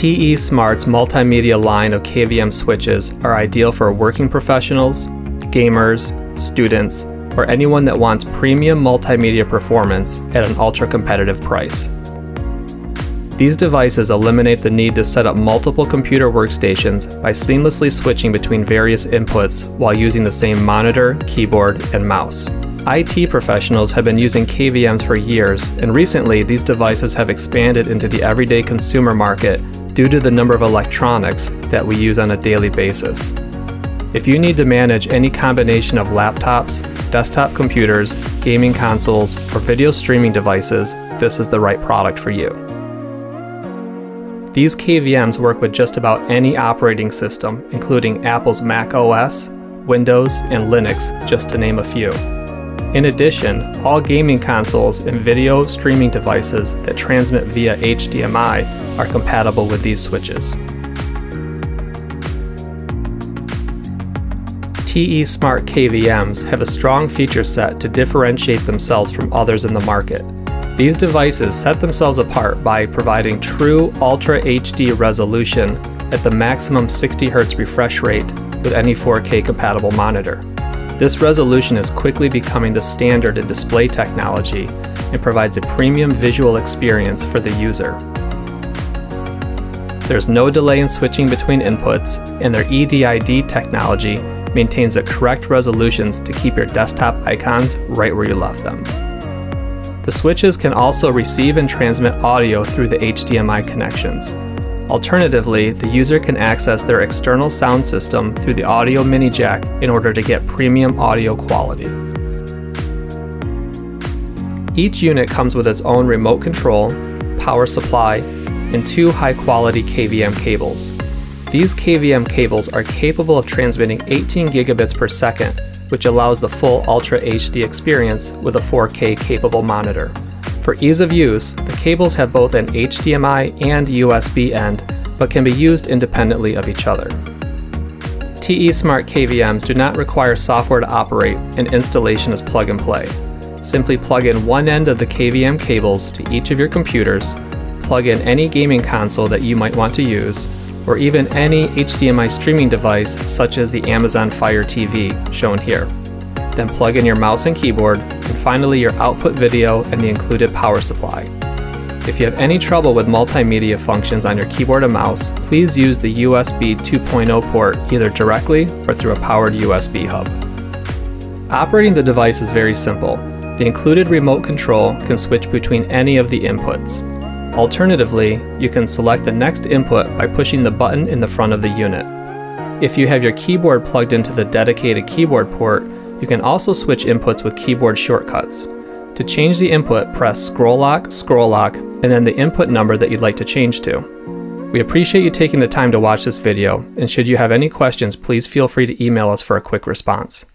TESmart's multimedia line of KVM switches are ideal for working professionals, gamers, students, or anyone that wants premium multimedia performance at an ultra-competitive price. These devices eliminate the need to set up multiple computer workstations by seamlessly switching between various inputs while using the same monitor, keyboard, and mouse. IT professionals have been using KVMs for years, and recently these devices have expanded into the everyday consumer market due to the number of electronics that we use on a daily basis. If you need to manage any combination of laptops, desktop computers, gaming consoles, or video streaming devices, this is the right product for you. These KVMs work with just about any operating system, including Apple's Mac OS, Windows, and Linux, just to name a few. In addition, all gaming consoles and video streaming devices that transmit via HDMI are compatible with these switches. TESmart KVMs have a strong feature set to differentiate themselves from others in the market. These devices set themselves apart by providing true Ultra HD resolution at the maximum 60Hz refresh rate with any 4K compatible monitor. This resolution is quickly becoming the standard in display technology and provides a premium visual experience for the user. There's no delay in switching between inputs, and their EDID technology maintains the correct resolutions to keep your desktop icons right where you left them. The switches can also receive and transmit audio through the HDMI connections. Alternatively, the user can access their external sound system through the audio mini jack in order to get premium audio quality. Each unit comes with its own remote control, power supply, and two high-quality KVM cables. These KVM cables are capable of transmitting 18 gigabits per second, which allows the full Ultra HD experience with a 4K capable monitor. For ease of use, the cables have both an HDMI and USB end, but can be used independently of each other. TESmart KVMs do not require software to operate, and installation is plug and play. Simply plug in one end of the KVM cables to each of your computers, plug in any gaming console that you might want to use, or even any HDMI streaming device such as the Amazon Fire TV shown here. Then plug in your mouse and keyboard, and finally your output video and the included power supply. If you have any trouble with multimedia functions on your keyboard and mouse, please use the USB 2.0 port either directly or through a powered USB hub. Operating the device is very simple. The included remote control can switch between any of the inputs. Alternatively, you can select the next input by pushing the button in the front of the unit. If you have your keyboard plugged into the dedicated keyboard port, you can also switch inputs with keyboard shortcuts. To change the input, press scroll lock, and then the input number that you'd like to change to. We appreciate you taking the time to watch this video, and should you have any questions, please feel free to email us for a quick response.